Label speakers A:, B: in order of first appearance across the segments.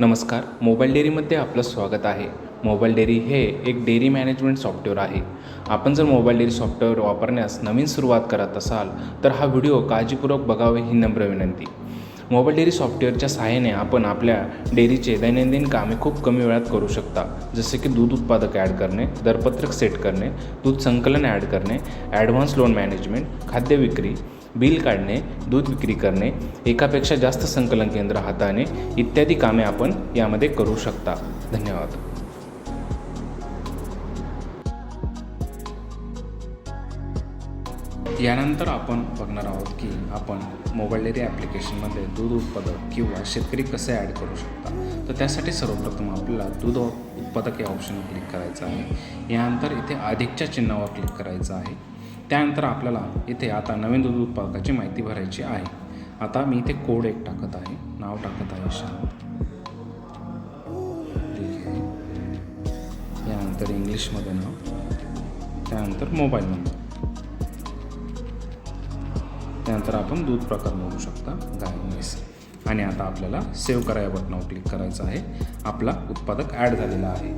A: नमस्कार. मोबाईल डेअरीमध्ये आपलं स्वागत आहे. मोबाईल डेअरी हे एक डेअरी मॅनेजमेंट सॉफ्टवेअर आहे. आपण जर मोबाईल डेअरी सॉफ्टवेअर वापरण्यास नवीन सुरुवात करत असाल तर हा व्हिडिओ काळजीपूर्वक बघावे ही नम्र विनंती. मोबाईल डेअरी सॉफ्टवेअरच्या सहाय्याने आपण आपल्या डेअरीचे दैनंदिन कामे खूप कमी वेळात करू शकता. जसे की दूध उत्पादक ॲड करणे, दरपत्रक सेट करणे, दूध संकलन ॲड करणे, ॲडव्हान्स लोन मॅनेजमेंट, खाद्य विक्री, बिल काढणे, दूध विक्री करणे, एकापेक्षा जास्त संकलन केंद्र हाताळणे इत्यादी कामे आपण यामध्ये करू शकता. धन्यवाद. यानंतर आपण बघणार आहोत की आपण मोबाईल डेअरी ॲप्लिकेशनमध्ये दूध उत्पादक किंवा शेतकरी कसे ॲड करू शकता. तर त्यासाठी सर्वप्रथम आपल्याला दूध उत्पादक या ऑप्शनवर क्लिक करायचं आहे. यानंतर इथे अधिकच्या चिन्हावर क्लिक करायचं आहे. त्यानंतर आपल्याला इथे आता नवीन दूध उत्पादकाची माहिती भरायची आहे. आता मी इथे कोड एक टाकत आहे, नाव टाकत आहे शांत, ठीक आहे. यानंतर इंग्लिशमध्ये नाव, त्यानंतर मोबाईल नंबर, त्यानंतर आपण दूध प्रकार निवडू शकता, गाय म्हैस. आणि आता आपल्याला सेव्ह करा या बटनावर क्लिक करायचं आहे. आपला उत्पादक ॲड झालेला आहे.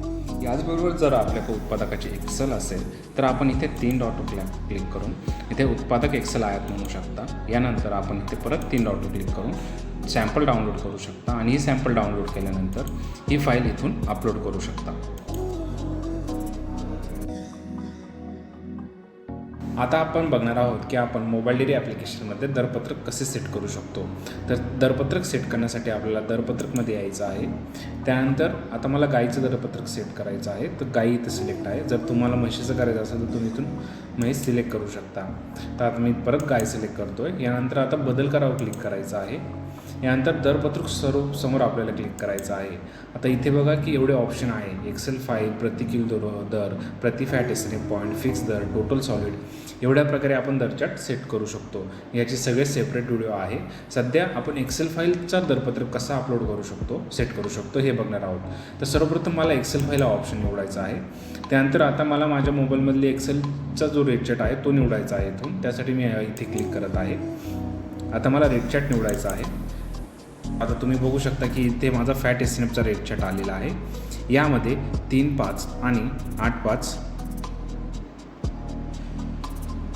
A: याचबरोबर जर आपल्याकडे उत्पादकाचे एक्सेल असेल तर आपण इथे 3 डॉट क्लिक करून इथे उत्पादक एक्सेल आयात म्हणू शकता. यानंतर आपण इथे परत 3 डॉट क्लिक करून सॅम्पल डाउनलोड करू शकता आणि ही सॅम्पल डाउनलोड केल्यानंतर ही फाईल इथून अपलोड करू शकता. आता आपण बघणार आहोत की आपण मोबाईल डेअरी ॲप्लिकेशनमध्ये दरपत्रक कसे सेट करू शकतो. तर दरपत्रक सेट करण्यासाठी आपल्याला दरपत्रकमध्ये यायचं आहे. त्यानंतर आता मला गाईचं दरपत्रक सेट करायचं आहे, तर गाई इथं सिलेक्ट आहे. जर तुम्हाला म्हशीचं करायचं असेल तर तुम्ही इथून म्हैस सिलेक्ट करू शकता. तर आता मी परत गाय सिलेक्ट करतो आहे. यानंतर आता बदल करावर क्लिक करायचं आहे. यानंतर दरपत्रक समोर आपल्याला क्लिक करायचं आहे. आता इथे बघा की एवढे ऑप्शन आहे. एक्सेल फाईल, प्रति किलो दर, प्रति फॅट एस्टिमेट पॉईंट, फिक्स दर, टोटल सॉलिड, एवढ्या प्रकारे आपण दर चार्ट सेट करू शकतो. याचे सगळे सेपरेट व्हिडिओ आहे. सध्या आपण एक्सेल फाईलचा दरपत्रक कसा अपलोड करू शकतो, सेट करू शकतो हे बघणार आहोत. तर सर्वप्रथम मला एक्सेल फाईल हा ऑप्शन निवडायचा आहे. त्यानंतर आता मला माझ्या मोबाईलमधली एक्सेलचा जो रेट चार्ट आहे तो निवडायचा आहे इथून. त्यासाठी मी इथे क्लिक करत आहे. आता मला रेट चार्ट निवडायचा आहे. आता तुम्ही बघू शकता की इथे माझा फॅट एस्टिमेटचा रेट चार्ट आलेला आहे. यामध्ये 3.5 आणि 8.5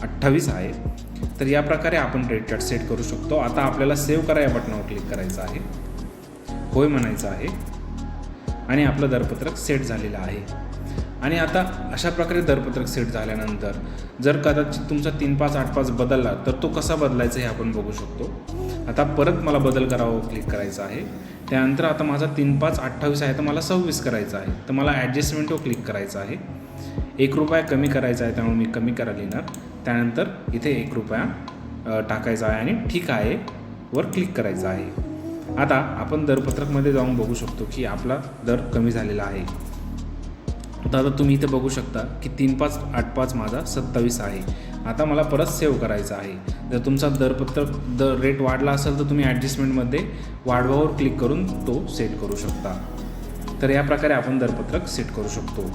A: 28 आहे. तर या प्रकारे आपण रेट चार्ट सेट करू शकतो. आता आपल्याला सेव्ह करा या बटनावर क्लिक करायचं आहे, होय म्हणायचं आहे आणि आपलं दरपत्रक सेट झालेलं आहे. आणि आता अशा प्रकारे दरपत्रक सेट झाल्यानंतर जर कदाचित तुमचा 3.5 8.5 बदलला तर तो कसा बदलायचा हे आपण बघू शकतो. आता परत मला बदल करावं क्लिक करायचं आहे. त्यानंतर आता माझा 3.5 28 आहे तर मला 26 करायचा आहे. तर मला ॲडजस्टमेंटवर क्लिक करायचं आहे. ₹1 कमी करायचा आहे त्यामुळे मी कमी करा लिहिणार. त्यानंतर इथे ₹1 टाकायचा आहे आणि ठीक आहे वर क्लिक करायचं आहे. आता आपण दरपत्रकमध्ये जाऊन बघू शकतो की आपला दर कमी झालेला आहे. आता तुम्ही इथे बघू शकता की 3.5 8.5 माझा 27 आहे. आता मला परत सेव्ह करायचं आहे. जर तुमचा दरपत्रक रेट वाढला असेल तर तुम्ही ॲडजस्टमेंटमध्ये वाढवावर क्लिक करून तो सेट करू शकता. तर या प्रकारे आपण दरपत्रक सेट करू शकतो.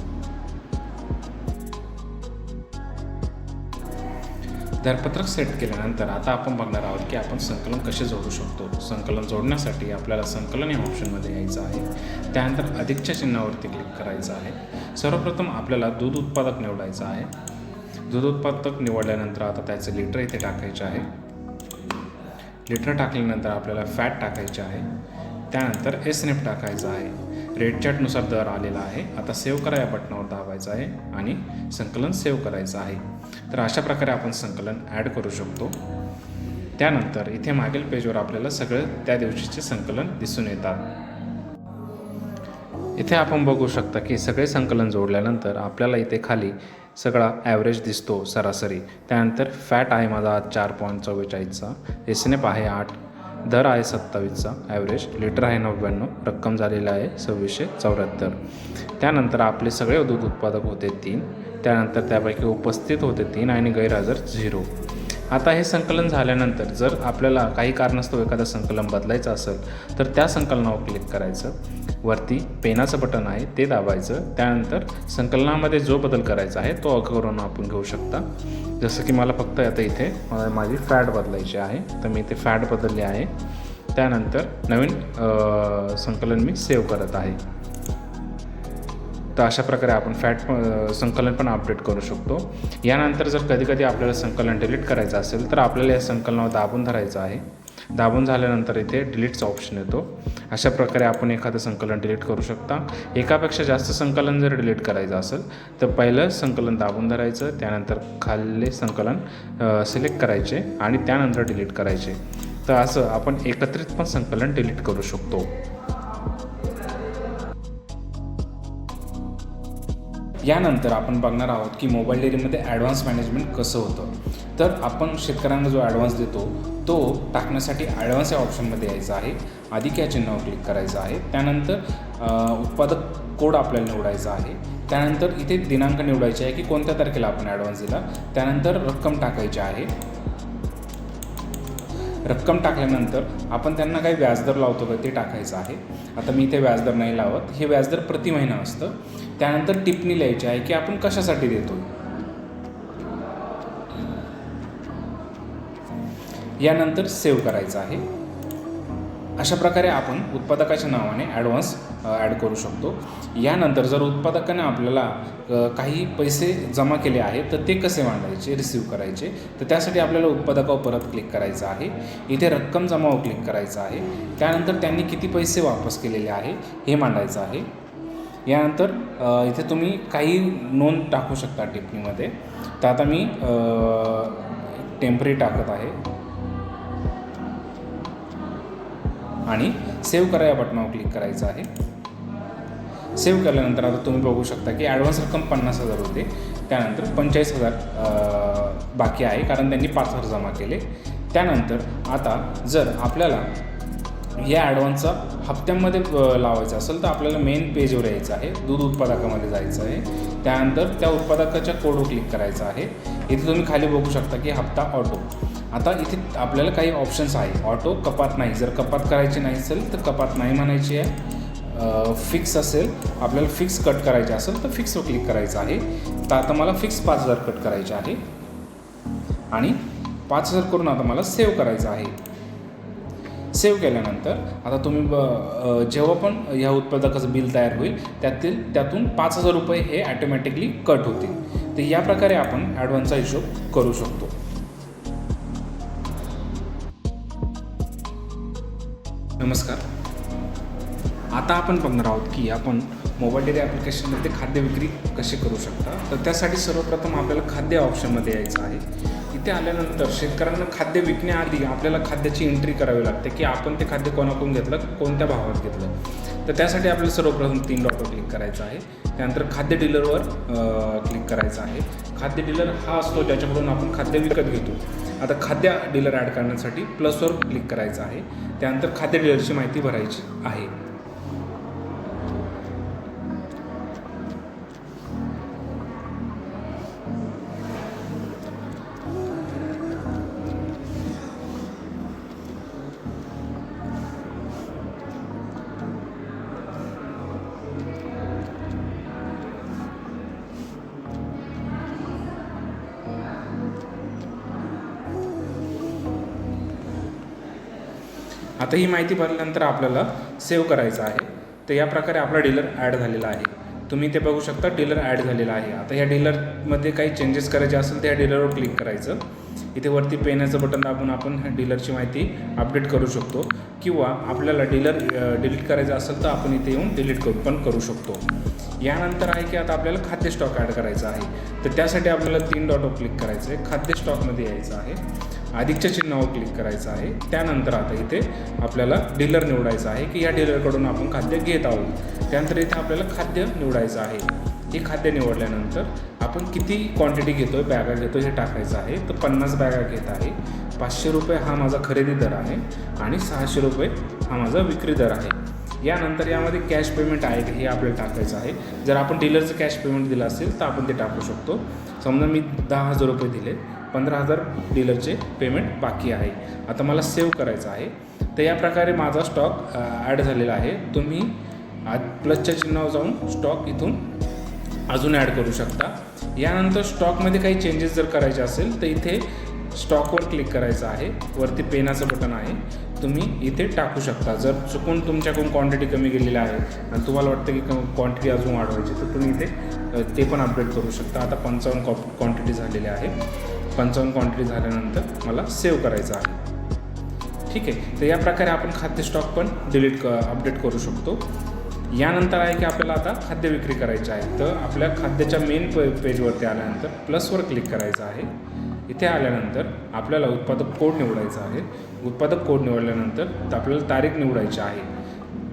A: दरपत्रक सेट केल्यानंतर आता आपण बघणार आहोत की आपण संकलन कसे जोडू शकतो. संकलन जोडण्यासाठी आपल्याला संकलन या ऑप्शनमध्ये यायचं आहे. त्यानंतर अधिकच्या चिन्हावरती क्लिक करायचं आहे. सर्वप्रथम आपल्याला दूध उत्पादक निवडायचं आहे. दूध उत्पादक निवडल्यानंतर आता त्याचे लिटर इथे टाकायचे आहे. लिटर टाकल्यानंतर आपल्याला फॅट टाकायचे आहे. त्यानंतर एस्टिमेट टाकायचं आहे. रेट चार्टनुसार दर आलेला आहे. आता सेव्ह करा या बटनावर दाबायचं आहे आणि संकलन सेव्ह करायचं आहे. तर अशा प्रकारे आपण संकलन ॲड करू शकतो. त्यानंतर इथे मागील पेजवर आपल्याला सगळं त्या दिवशीचे संकलन दिसून येतात. इथे आपण बघू शकता की सगळे संकलन जोडल्यानंतर आपल्याला इथे खाली सगळा ॲव्हरेज दिसतो सरासरी. त्यानंतर फॅट आहे माझा 4.44चा, एस्टिमेट आहे 8, दर आहे 27चा, ॲव्हरेज लिटर आहे 99, रक्कम झालेला आहे 2674. त्यानंतर आपले सगळे दूध उत्पादक होते 3, त्यानंतर त्यापैकी उपस्थित होते 3 आणि गैरहजर 0. आता हे संकलन झाल्यानंतर जर आपल्याला काही कारणास्तव एखादं संकलन बदलायचं असेल तर त्या संकलनावर क्लिक करायचं. वरती पेनाचं बटन आहे ते दाबायचं. त्यानंतर संकलनामध्ये जो बदल करायचा आहे तो करून आपण घेऊ शकता. जसं की मला फक्त आता इथे माझी फॅट बदलायची आहे तर मी इथे फॅट बदलली आहे. त्यानंतर नवीन संकलन मी सेव्ह करत आहे. तर अशा प्रकारे आपण संकलन पण अपडेट करू शकतो. यानंतर जर कधी आपल्याला संकलन डिलीट करायचं असेल तर आपल्याला या संकलनावर दाबून धरायचं आहे. दाबून झाल्यानंतर इथे डिलीटचा ऑप्शन येतो. अशा प्रकारे आपण एखादं संकलन डिलीट करू शकता. एकापेक्षा जास्त संकलन जर डिलीट करायचं असेल तर पहिलं संकलन दाबून धरायचं, त्यानंतर खाल्ले संकलन सिलेक्ट करायचे आणि त्यानंतर डिलीट करायचे. तर असं आपण एकत्रित पण संकलन डिलीट करू शकतो. यानंतर आपण बघणार आहोत की मोबाईल डेअरीमध्ये ॲडव्हान्स मॅनेजमेंट कसं होतं. तर आपण शेतकऱ्यांना जो ॲडव्हान्स देतो तो टाकण्यासाठी ॲडव्हान्स या ऑप्शनमध्ये यायचं आहे. अधिक या चिन्हावर क्लिक करायचं आहे. त्यानंतर उत्पादक कोड आपल्याला निवडायचा आहे. त्यानंतर इथे दिनांक निवडायचे आहे की कोणत्या तारखेला आपण ॲडव्हान्स दिला. त्यानंतर रक्कम टाकायची आहे. रक्कम टाकल्यानंतर आपण त्यांना काही व्याजदर लावतो का ते टाकायचं आहे. आता मी इथे व्याजदर नाही लावत, हे व्याजदर प्रति महिना असतं. त्यानंतर टिप्पणी लिहायची आहे की आपण कशासाठी देतो. यानंतर सेव्ह करायचं आहे. अशा प्रकारे आपण उत्पादकाच्या नावाने ॲडव्हान्स ॲड करू शकतो. यानंतर जर उत्पादकाने आपल्याला काही पैसे जमा केले आहेत तर ते कसे मांडायचे, रिसीव्ह करायचे, तर त्यासाठी आपल्याला उत्पादकावर परत क्लिक करायचं आहे. इथे रक्कम जमावर क्लिक करायचं आहे. त्यानंतर त्यांनी किती पैसे वापस केलेले आहे हे मांडायचं आहे. यानंतर इथे तुम्ही काही नोंद टाकू शकता टिप्पणीमध्ये. तर आता मी टेम्पररी टाकत आहे आणि सेव्ह करा या बटनावर क्लिक करायचं आहे. सेव्ह केल्यानंतर आता तुम्ही बघू शकता की ॲडव्हान्स रक्कम 50,000 होते. त्यानंतर 45,000 बाकी आहे कारण त्यांनी 5,000 जमा केले. त्यानंतर आता जर आपल्याला या ॲडव्हान्सचा हप्त्यांमध्ये लावायचा असेल तर आपल्याला मेन पेजवर यायचं आहे. दूध उत्पादकामध्ये जायचं आहे. त्यानंतर त्या उत्पादकाच्या कोडवर क्लिक करायचं आहे. इथे तुम्ही खाली बघू शकता की हप्ता ऑटो. आता इथे आपल्याला काही ऑप्शन्स आहे. ऑटो, कपात नाही. जर कपात करायची नाही असेल तर कपात नाही म्हणायची आहे. फिक्स असेल, आपल्याला फिक्स कट करायचे असेल तर फिक्सवर क्लिक करायचं आहे. तर आता मला फिक्स 5,000 कट करायचे आहे आणि 5,000 करून आता मला सेव्ह करायचं आहे. सेव्ह केल्यानंतर आता तुम्ही जेव्हा पण ह्या उत्पादकाचं बिल तयार होईल त्यातून 5,000 रुपये हे ॲटोमॅटिकली कट होतील. तर या प्रकारे आपण ॲडव्हान्सचा हिशोब करू शकतो. नमस्कार. आता आपण बघणार आहोत की आपण मोबाईल डेअरी ॲप्लिकेशनमध्ये खाद्य विक्री कशी करू शकता. तर त्यासाठी सर्वप्रथम आपल्याला खाद्य ऑप्शनमध्ये यायचं आहे. इथे आल्यानंतर शेतकऱ्यांना खाद्य विकण्याआधी आपल्याला खाद्याची एंट्री करावी लागते की आपण ते खाद्य कोणाकडून घेतलं, कोणत्या भावात घेतलं. तर त्यासाठी आपल्याला सर्वप्रथम 3 डॉटवर क्लिक करायचं आहे. त्यानंतर खाद्य डीलरवर क्लिक करायचं आहे. खाद्य डीलर हा असतो ज्याच्याकडून आपण खाद्य विकत घेतो. आता खाद्य डीलर ॲड करण्यासाठी प्लसवर क्लिक करायचं आहे. त्यानंतर खाद्य डीलरची माहिती भरायची आहे. आता ही माहिती भरल्यानंतर आपल्याला सेव्ह करायचं आहे. तर या प्रकारे आपला डीलर ॲड झालेला आहे. तुम्ही ते बघू शकता डीलर ॲड झालेला आहे. आता या डीलरमध्ये काही चेंजेस करायचे असेल तर या डीलरवर क्लिक करायचं. इथे वरती पेनाचं बटन दाबून आपण डीलरची माहिती अपडेट करू शकतो किंवा आपल्याला डीलर डिलीट करायचं असेल तर आपण इथे येऊन डिलीट करू शकतो. यानंतर आहे की आता आपल्याला खाद्य स्टॉक ॲड करायचा आहे. तर त्यासाठी आपल्याला 3 डॉटवर क्लिक करायचं आहे. खाद्य स्टॉकमध्ये यायचं आहे. अधिकच्या चिन्हावर क्लिक करायचं आहे. त्यानंतर आता इथे आपल्याला डीलर निवडायचं आहे की या डीलरकडून आपण खाद्य घेत आहोत. त्यानंतर इथे आपल्याला खाद्य निवडायचं आहे. हे खाद्य निवडल्यानंतर आपण किती क्वांटिटी घेतो आहे, बॅगा घेतो हे टाकायचं आहे. तर 50 बॅगा घेत आहे. 500 रुपये हा माझा खरेदी दर आहे आणि 600 रुपये हा माझा विक्री दर आहे. यानंतर यामध्ये कॅश पेमेंट आहे हे आपल्याला टाकायचं आहे. जर आपण डीलरचं कॅश पेमेंट दिलं असेल तर आपण ते टाकू शकतो. समजा मी 10,000 रुपये दिले, 15,000 डीलरचे पेमेंट बाकी आहे. आता मला सेव्ह करायचं आहे. तर या प्रकारे माझा स्टॉक ॲड झालेला आहे. तुम्ही प्लसच्या चिन्हावर जाऊन स्टॉक इथून अजून ॲड करू शकता. यानंतर स्टॉकमध्ये काही चेंजेस जर करायचे असेल तर इथे स्टॉकवर क्लिक करायचं आहे. वरती पेनाचं बटन आहे. तुम्ही इथे टाकू शकता. जर चुकून तुमच्याकडून क्वांटिटी कमी गेलेली आहे आणि तुम्हाला वाटतं की क्वांटिटी अजून वाढवायची, तर तुम्ही इथे ते पण अपडेट करू शकता. आता 55 क्वांटिटी झालेली आहे. 55 क्वांटिटी झाल्यानंतर मला सेव्ह करायचं आहे. ठीक आहे. तर या प्रकारे आपण खाद्य स्टॉक पण अपडेट करू शकतो. यानंतर आहे की आपल्याला आता खाद्य विक्री करायची आहे. तर आपल्या खाद्याच्या मेन पेजवरती आल्यानंतर प्लसवर क्लिक करायचं आहे. इथे आल्यानंतर आपल्याला उत्पादक कोड निवडायचा आहे. उत्पादक कोड निवडल्यानंतर आपल्याला तारीख निवडायची आहे.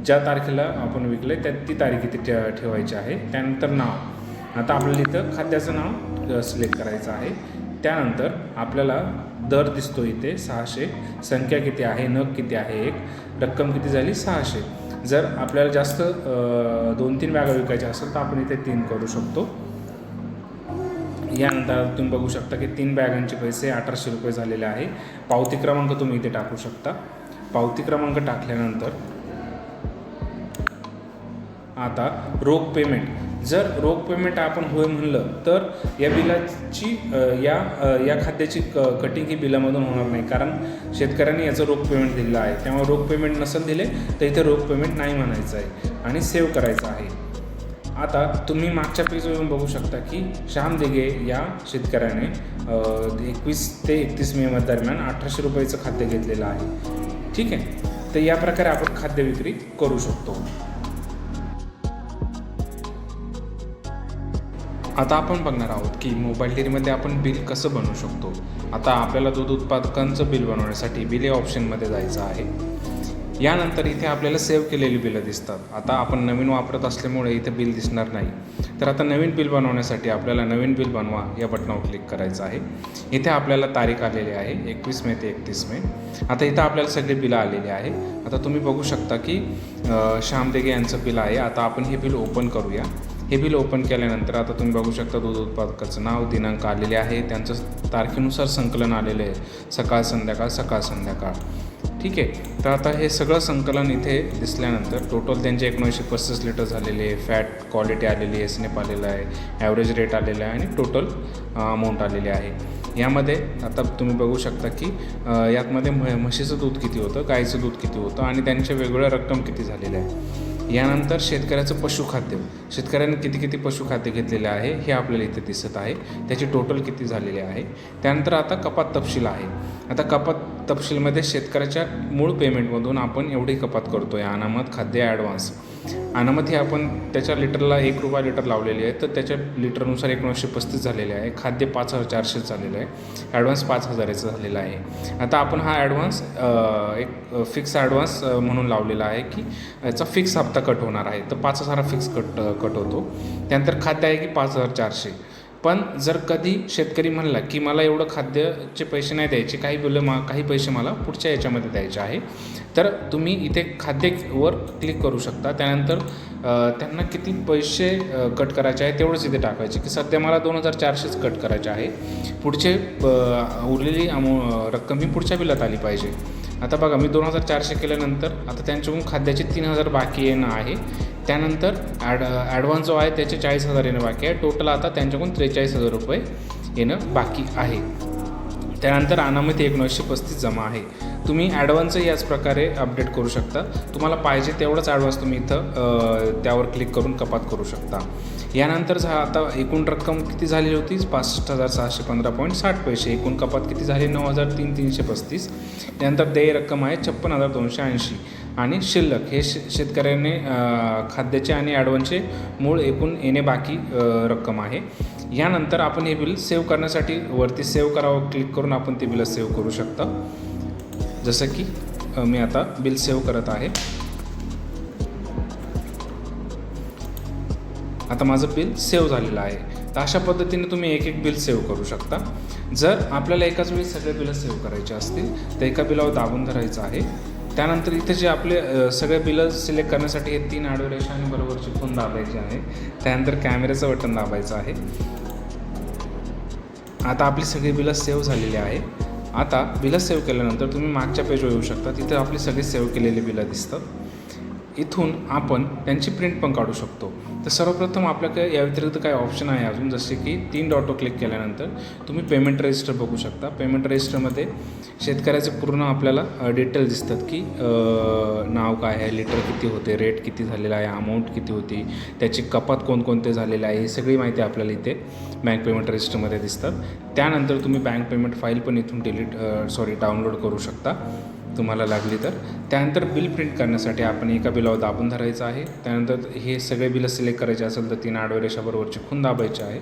A: ज्या तारखेला आपण विकलं आहे ती तारीख इथे ठेवायची आहे. त्यानंतर नाव, आता आपल्याला इथं खाद्याचं नाव सिलेक्ट करायचं आहे. त्यानंतर आपल्याला दर दिसतो इथे 600, संख्या किती आहे, नग किती आहे, एक रक्कम किती झाली 600. जर आपल्याला जास्त 2-3 बॅगा विकायच्या असेल तर आपण इथे 3 करू शकतो. यानंतर तुम्ही बघू शकता की 3 बॅगांचे पैसे 1800 रुपये झालेले आहे. पावती क्रमांक तुम्ही इथे टाकू शकता. पावती क्रमांक टाकल्यानंतर आता रोख पेमेंट, जर रोख पेमेंट आपण होय म्हणलं तर या बिलाची या खाद्याची कटिंग ही बिलामधून होणार नाही, कारण शेतकऱ्यांनी याचं रोख पेमेंट दिलेलं आहे. त्यामुळे रोख पेमेंट नसेल दिले तर इथे रोख पेमेंट नाही म्हणायचं आहे आणि सेव्ह करायचं आहे. आता तुम्ही मागच्या पेजवर येऊन बघू शकता की श्याम दिघे या शेतकऱ्याने 21 ते 31 मे दरम्यान 1800 रुपयाचं खाद्य घेतलेलं आहे. ठीक आहे. तर या प्रकारे आपण खाद्य विक्री करू शकतो. आता आपण बघणार आहोत की मोबाईल डेअरीमध्ये आपण बिल कसं बनवू शकतो. आता आपल्याला दूध उत्पादकांचं बिल बनवण्यासाठी बिल या ऑप्शनमध्ये जायचं आहे. यानंतर इथे आपल्याला सेव्ह केलेली बिलं दिसतात. आता आपण नवीन वापरत असल्यामुळे इथे बिल दिसणार नाही. तर आता नवीन बिल बनवण्यासाठी आपल्याला नवीन बिल बनवा या बटनावर क्लिक करायचं आहे. इथे आपल्याला तारीख आलेली आहे 21 मे ते 31 मे. आता इथं आपल्याला सगळे बिलं आलेली आहे. आता तुम्ही बघू शकता की श्याम दिघे यांचं बिल आहे. आता आपण हे बिल ओपन करूया. हे बिल ओपन केल्यानंतर आता तुम्ही बघू शकता दूध उत्पादकाचं नाव, दिनांक आलेले आहे, त्यांचं तारखेनुसार संकलन आलेलं आहे, सकाळ संध्याकाळ. ठीक आहे. तर आता हे सगळं संकलन इथे दिसल्यानंतर टोटल त्यांचे 1935 लिटर झालेले आहे, फॅट क्वालिटी आलेली आहे, स्नेप आलेला आहे, ॲव्हरेज रेट आलेला आहे आणि टोटल अमाऊंट आलेली आहे. यामध्ये आता तुम्ही बघू शकता की यातमध्ये म्हशीचं दूध किती होतं, गाईचं दूध किती होतं आणि त्यांच्या वेगवेगळ्या रक्कम किती झालेल्या आहे. यानंतर शेतकऱ्याचं पशुखाद्य, शेतकऱ्याने किती पशुखाद्य घेतलेले आहे हे आपल्याला इथे दिसत आहे. त्याची टोटल किती झालेली आहे. त्यानंतर आता कपात तपशील आहे. आता कपात तपशीलमध्ये शेतकऱ्याच्या मूळ पेमेंटमधून आपण एवढी कपात करतो आहे. अनामत, खाद्य, ॲडव्हान्स. अनामत ही आपण त्याच्या लिटरला 1 रुपया लिटर लावलेली आहे, तर त्याच्या लिटरनुसार 1935 झालेले आहे. खाद्य 5400 झालेलं आहे. ॲडव्हान्स 5000चं झालेलं आहे. आता आपण हा ॲडव्हान्स एक फिक्स ॲडव्हान्स म्हणून लावलेला आहे की याचा फिक्स हप्ता कट होणार आहे, तर 5000 फिक्स कट होतो. त्यानंतर खाद्य आहे की 5400. पण जर कधी शेतकरी म्हणला की मला एवढं खाद्याचे पैसे नाही द्यायचे, काही पैसे मला पुढच्या याच्यामध्ये द्यायचे आहे, तर तुम्ही इथे खाद्यवर क्लिक करू शकता. त्यानंतर त्यांना किती पैसे कट करायचे आहे तेवढंच इथे टाकायचे की सध्या मला 2400च कट करायचे आहे. पुढचे उरलेली रक्कम ही पुढच्या बिलात आली पाहिजे. आता बघा मी 2400 केल्यानंतर आता त्यांच्याकडून खाद्याचे 3000 बाकी येणं आहे. त्यानंतर ॲडव्हान्स जो आहे त्याचे 40000 येणं बाकी आहे. टोटल आता त्यांच्याकडून 43000 रुपये येणं बाकी आहे. त्यानंतर अनामत 1935 जमा आहे. तुम्ही ॲडव्हान्सही याच प्रकारे अपडेट करू शकता. तुम्हाला पाहिजे तेवढंच ॲडव्हान्स तुम्ही इथं त्यावर क्लिक करून कपात करू शकता. यानंतर आता एकूण रक्कम किती झालेली होती 65,615.60 पैसे. एकूण कपात किती झाली 9,335. त्यानंतर देय रक्कम आहे 56,280 आणि शिल्लक हे शेतकऱ्याने खाद्याचे आणि ॲडव्हान्सचे मूळ एकूण येणे बाकी रक्कम आहे. यानंतर आपण हे बिल सेव्ह करण्यासाठी वरती सेव्ह करावं क्लिक करून आपण ते बिल सेव्ह करू शकता. जसं की मी आता बिल सेव्ह करत आहे. आता माझं बिल सेव्ह झालेलं आहे. तर अशा पद्धतीने तुम्ही एक बिल सेव्ह करू शकता. जर आपल्याला एकाच वेळी सगळे बिलं सेव्ह करायचे असतील तर एका बिलावर दाबून धरायचं आहे. त्यानंतर इथे जे आपले सगळे बिलं सिलेक्ट करण्यासाठी हे 3 आडव्या रेषा आणि बरोबरची खूण दाबायची आहे. त्यानंतर कॅमेऱ्याचं बटन दाबायचं आहे. आता आपली सगळी बिलं सेव्ह झालेली आहे. आता बिलं सेव्ह केल्यानंतर तुम्ही मागच्या पेजवर येऊ शकता. तिथे आपली सगळी सेव्ह केलेली बिलं दिसतात. इथून आपण त्यांची प्रिंट पण काढू शकतो. तर सर्वप्रथम आपल्याकडे या व्यतिरिक्त काही ऑप्शन आहे अजून, जसे की 3 डॉटवर क्लिक केल्यानंतर तुम्ही पेमेंट रजिस्टर बघू शकता. पेमेंट रजिस्टरमध्ये शेतकऱ्याचे पूर्ण आपल्याला डिटेल दिसतात, की नाव काय आहे, लिटर किती होते, रेट किती झालेला आहे, अमाऊंट किती होती, त्याची कपात कोणकोणते झालेले आहे, ही सगळी माहिती आपल्याला इथे बँक पेमेंट रजिस्टरमध्ये दिसतात. त्यानंतर तुम्ही बँक पेमेंट फाईल पण इथून डाउनलोड करू शकता तुम्हाला लागली तर. त्यानंतर बिल प्रिंट करण्यासाठी आपण एका बिलावर दाबून धरायचं आहे. त्यानंतर हे सगळे बिलं सिलेक्ट करायचे असेल तर 3 आडव्या रेषाबरोबरचे खून दाबायचे आहे.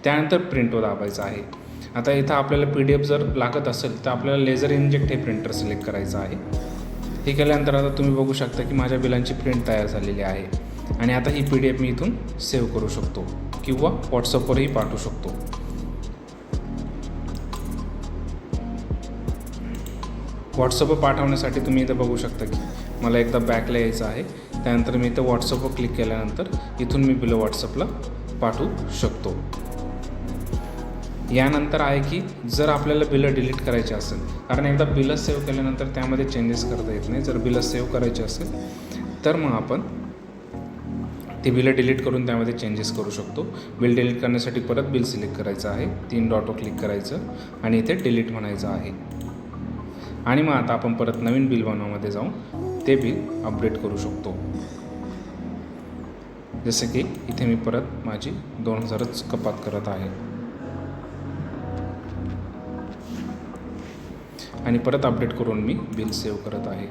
A: त्यानंतर प्रिंटवर दाबायचं आहे. आता इथं आपल्याला PDF जर लागत असेल तर आपल्याला लेझर इंजेक्ट हे प्रिंटर सिलेक्ट करायचं आहे. हे केल्यानंतर आता तुम्ही बघू शकता की माझ्या बिलांची प्रिंट तयार झालेली आहे. आणि आता ही PDF मी इथून सेव्ह करू शकतो किंवा व्हॉट्सअपवरही पाठवू शकतो. व्हॉट्सअपवर पाठवण्यासाठी तुम्ही इथं बघू शकता की मला एकदा बॅकला यायचं आहे. त्यानंतर मी इथं व्हॉट्सअपवर क्लिक केल्यानंतर इथून मी बिलं व्हॉट्सअपला पाठवू शकतो. यानंतर आहे की जर आपल्याला बिलं डिलीट करायची असेल, कारण एकदा बिलं सेव्ह केल्यानंतर त्यामध्ये चेंजेस करता येत नाही. जर बिलं सेव्ह करायची असेल तर मग आपण ते बिलं डिलीट करून त्यामध्ये चेंजेस करू शकतो. बिल डिलीट करण्यासाठी परत बिल सिलेक्ट करायचं आहे, 3 डॉटवर क्लिक करायचं आणि इथे डिलीट म्हणायचं आहे. आणि मग आता आपण परत नवीन बिल बनवामध्ये जाऊन ते बिल अपडेट करू शकतो. जसे की इथे मी परत माझी 2000च कपात करत आहे आणि परत अपडेट करून मी बिल सेव्ह करत आहे.